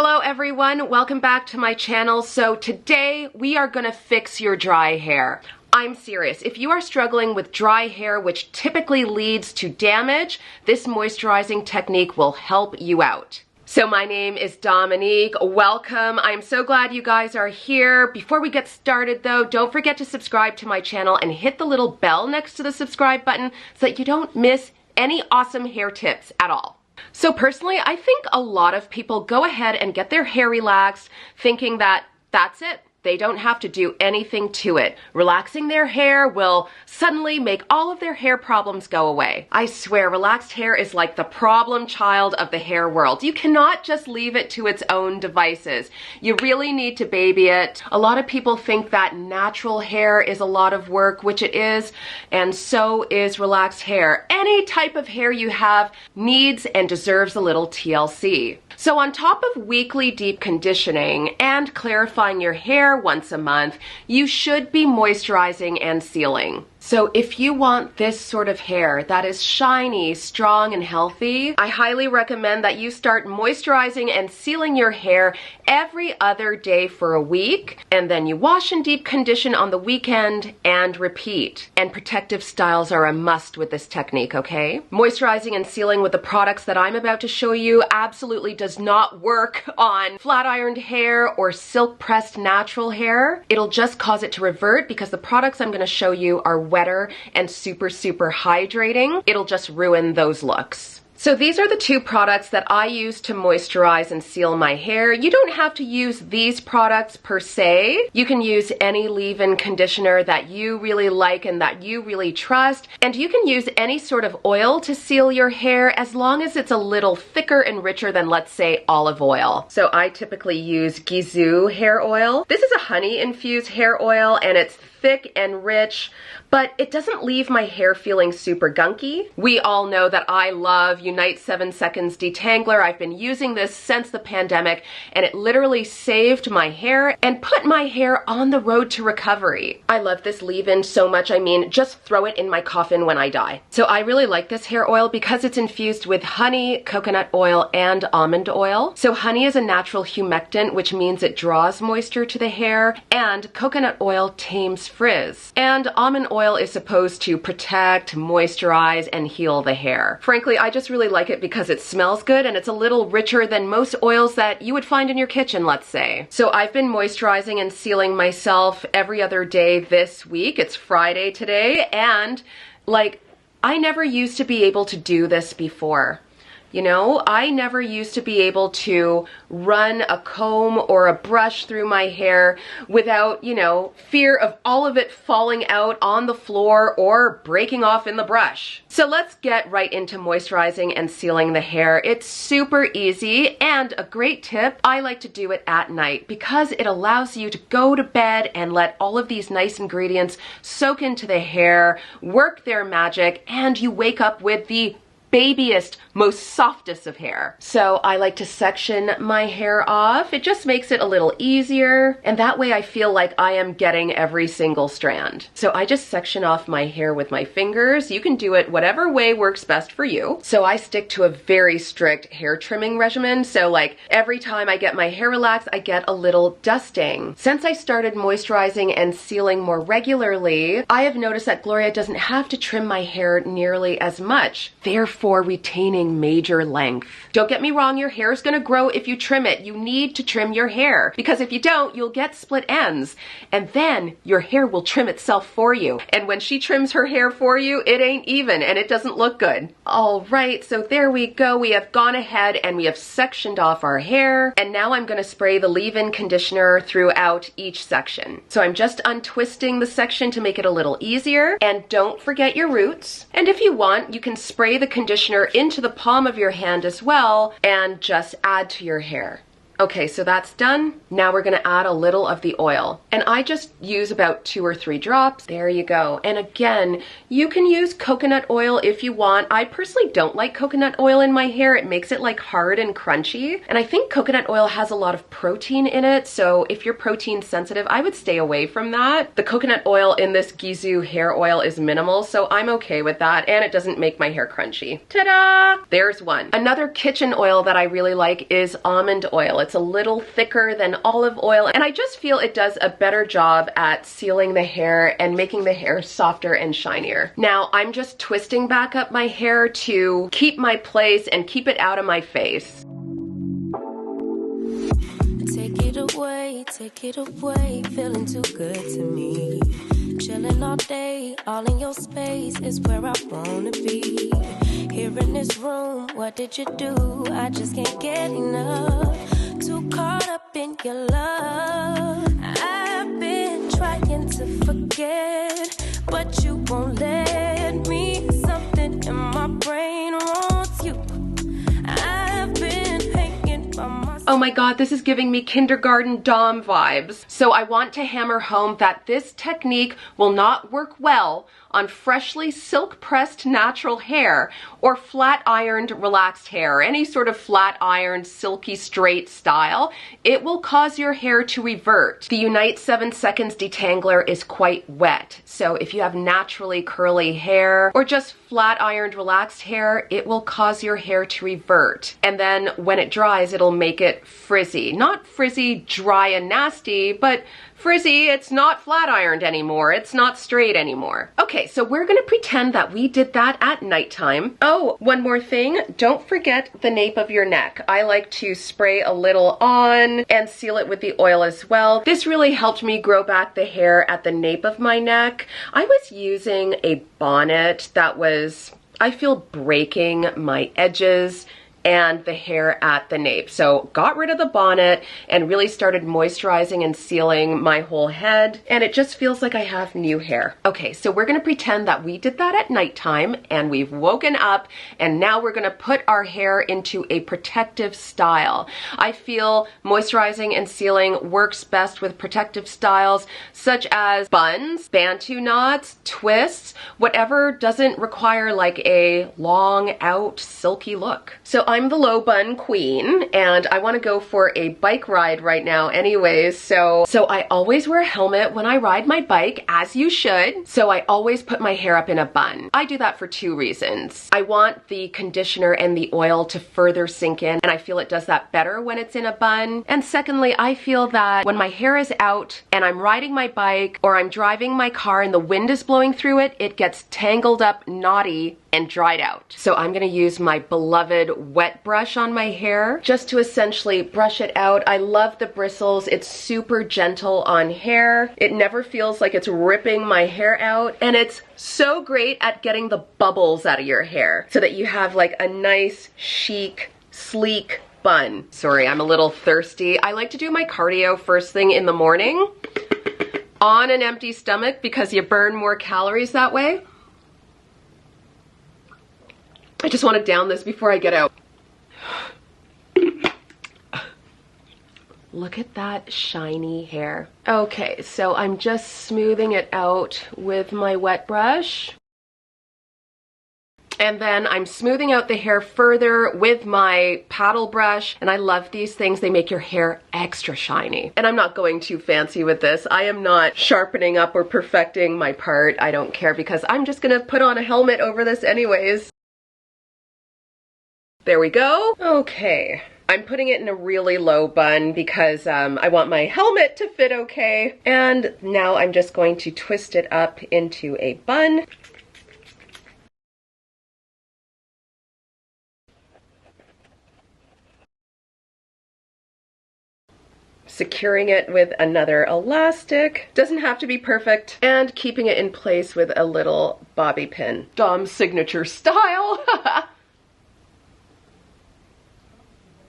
Hello everyone, welcome back to my channel. So today we are gonna fix your dry hair. I'm serious. If you are struggling with dry hair, which typically leads to damage, this moisturizing technique will help you out. So my name is Dominique. Welcome. I'm so glad you guys are here. Before we get started though, don't forget to subscribe to my channel and hit the little bell next to the subscribe button so that you don't miss any awesome hair tips at all. So personally, I think a lot of people go ahead and get their hair relaxed thinking that that's it. They don't have to do anything to it. Relaxing their hair will suddenly make all of their hair problems go away. I swear, relaxed hair is like the problem child of the hair world. You cannot just leave it to its own devices. You really need to baby it. A lot of people think that natural hair is a lot of work, which it is, and so is relaxed hair. Any type of hair you have needs and deserves a little TLC. So on top of weekly deep conditioning and clarifying your hair once a month, you should be moisturizing and sealing. So if you want this sort of hair that is shiny, strong, and healthy, I highly recommend that you start moisturizing and sealing your hair every other day for a week, and then you wash and deep condition on the weekend and repeat. And protective styles are a must with this technique, okay? Moisturizing and sealing with the products that I'm about to show you absolutely does not work on flat ironed hair or silk pressed natural hair. It'll just cause it to revert because the products I'm going to show you are wetter and super hydrating. It'll just ruin those looks. So these are the two products that I use to moisturize and seal my hair. You don't have to use these products per se. You can use any leave-in conditioner that you really like and that you really trust. And you can use any sort of oil to seal your hair as long as it's a little thicker and richer than, let's say, olive oil. So I typically use Gisou hair oil. This is a honey-infused hair oil and it's thick and rich, but it doesn't leave my hair feeling super gunky. We all know that I love Unite 7 Seconds Detangler. I've been using this since the pandemic, and it literally saved my hair and put my hair on the road to recovery. I love this leave-in so much, I mean, just throw it in my coffin when I die. So I really like this hair oil because it's infused with honey, coconut oil, and almond oil. So honey is a natural humectant, which means it draws moisture to the hair, and coconut oil tames frizz. And almond oil is supposed to protect, moisturize, and heal the hair. Frankly, I just really like it because it smells good and it's a little richer than most oils that you would find in your kitchen, let's say. So I've been moisturizing and sealing myself every other day this week. It's Friday today, and like, I never used to be able to do this before. You know, I never used to be able to run a comb or a brush through my hair without, you know, fear of all of it falling out on the floor or breaking off in the brush. So let's get right into moisturizing and sealing the hair. It's super easy, and a great tip, I like to do it at night because it allows you to go to bed and let all of these nice ingredients soak into the hair, work their magic, and you wake up with the babiest, most softest of hair. So I like to section my hair off. It just makes it a little easier, and that way I feel like I am getting every single strand. So I just section off my hair with my fingers. You can do it whatever way works best for you. So I stick to a very strict hair trimming regimen. So like every time I get my hair relaxed, I get a little dusting. Since I started moisturizing and sealing more regularly, I have noticed that Gloria doesn't have to trim my hair nearly as much, therefore retaining major length. Don't get me wrong, your hair is gonna grow if you trim it. You need to trim your hair because if you don't, you'll get split ends, and then your hair will trim itself for you. And when she trims her hair for you, it ain't even and it doesn't look good. All right, so there we go. We have gone ahead and we have sectioned off our hair, and now I'm gonna spray the leave-in conditioner throughout each section. So I'm just untwisting the section to make it a little easier, and don't forget your roots. And if you want, you can spray the conditioner into the palm of your hand as well and just add to your hair. Okay, so that's done. Now we're gonna add a little of the oil. And I just use about 2 or 3 drops. There you go. And again, you can use coconut oil if you want. I personally don't like coconut oil in my hair. It makes it like hard and crunchy. And I think coconut oil has a lot of protein in it, so if you're protein sensitive, I would stay away from that. The coconut oil in this Gisou hair oil is minimal, so I'm okay with that, and it doesn't make my hair crunchy. Ta-da! There's one. Another kitchen oil that I really like is almond oil. It's a little thicker than olive oil, and I just feel it does a better job at sealing the hair and making the hair softer and shinier. Now, I'm just twisting back up my hair to keep my place and keep it out of my face. Take it away, feeling too good to me. Chilling all day, all in your space is where I wanna be. Here in this room, what did you do? I just can't get enough. Too caught up in your love. I've been trying to forget, but you won't let me. Something in my brain wants you. I've been hanging by my... Oh my god, this is giving me kindergarten Dom vibes. So I want to hammer home that this technique will not work well on freshly silk pressed natural hair or flat ironed relaxed hair, or any sort of flat ironed silky straight style. It will cause your hair to revert. The Unite 7 Seconds Detangler is quite wet, so if you have naturally curly hair or just flat ironed relaxed hair, it will cause your hair to revert. And then when it dries, it'll make it frizzy. Not frizzy, dry and nasty, but frizzy. It's not flat ironed anymore. It's not straight anymore. Okay, so we're gonna pretend that we did that at nighttime. Oh, one more thing. Don't forget the nape of your neck. I like to spray a little on and seal it with the oil as well. This really helped me grow back the hair at the nape of my neck. I was using a bonnet that was, I feel, breaking my edges and the hair at the nape. So got rid of the bonnet and really started moisturizing and sealing my whole head, and it just feels like I have new hair. Okay, so we're gonna pretend that we did that at nighttime and we've woken up, and now we're gonna put our hair into a protective style. I feel moisturizing and sealing works best with protective styles such as buns, bantu knots, twists, whatever doesn't require like a long out silky look. So I'm the low bun queen, and I want to go for a bike ride right now anyways, so I always wear a helmet when I ride my bike, as you should. So I always put my hair up in a bun. I do that for two reasons. I want the conditioner and the oil to further sink in, and I feel it does that better when it's in a bun. And secondly, I feel that when my hair is out and I'm riding my bike or I'm driving my car and the wind is blowing through it, it gets tangled up, knotty, and dried out. So I'm gonna use my beloved wet brush on my hair just to essentially brush it out. I love the bristles. It's super gentle on hair. It never feels like it's ripping my hair out, and it's so great at getting the bubbles out of your hair so that you have like a nice, chic, sleek bun. Sorry, I'm a little thirsty. I like to do my cardio first thing in the morning on an empty stomach because you burn more calories that way. I just want to down this before I get out. Look at that shiny hair. Okay, so I'm just smoothing it out with my wet brush. And then I'm smoothing out the hair further with my paddle brush. And I love these things. They make your hair extra shiny. And I'm not going too fancy with this. I am not sharpening up or perfecting my part. I don't care because I'm just gonna put on a helmet over this anyways. There we go. Okay. I'm putting it in a really low bun because I want my helmet to fit okay. And now I'm just going to twist it up into a bun. Securing it with another elastic. Doesn't have to be perfect. And keeping it in place with a little bobby pin. Dom's signature style.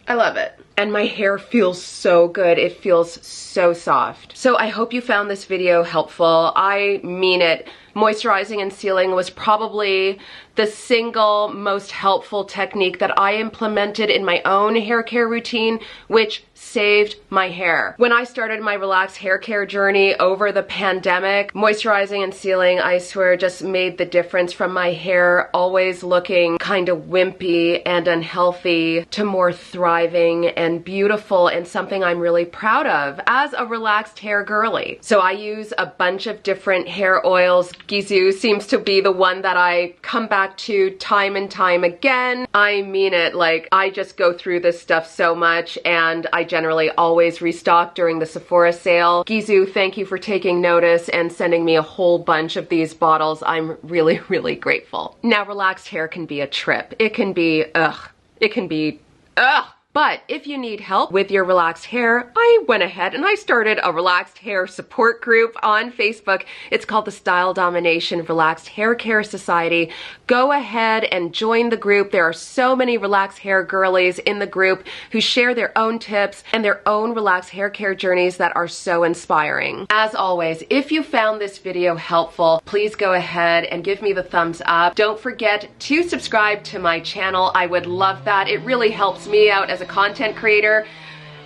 I love it. And my hair feels so good. It feels so soft. So I hope you found this video helpful. I mean it. Moisturizing and sealing was probably the single most helpful technique that I implemented in my own hair care routine, which saved my hair. When I started my relaxed hair care journey over the pandemic, moisturizing and sealing, I swear, just made the difference from my hair always looking kind of wimpy and unhealthy to more thriving and and beautiful and something I'm really proud of as a relaxed hair girly. So I use a bunch of different hair oils. Gisou seems to be the one that I come back to time and time again. I mean it, like I just go through this stuff so much, and I generally always restock during the Sephora sale. Gisou, thank you for taking notice and sending me a whole bunch of these bottles. I'm really, really grateful. Now, relaxed hair can be a trip. It can be, it can be, But if you need help with your relaxed hair, I went ahead and I started a relaxed hair support group on Facebook. It's called the Style Domination Relaxed Hair Care Society. Go ahead and join the group. There are so many relaxed hair girlies in the group who share their own tips and their own relaxed hair care journeys that are so inspiring. As always, if you found this video helpful, please go ahead and give me the thumbs up. Don't forget to subscribe to my channel. I would love that. It really helps me out as a content creator.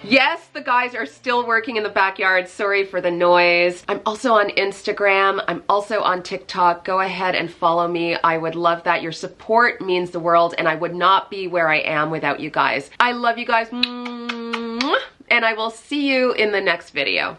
Yes, the guys are still working in the backyard. Sorry for the noise. I'm also on Instagram. I'm also on TikTok. Go ahead and follow me. I would love that. Your support means the world, and I would not be where I am without you guys. I love you guys, and I will see you in the next video.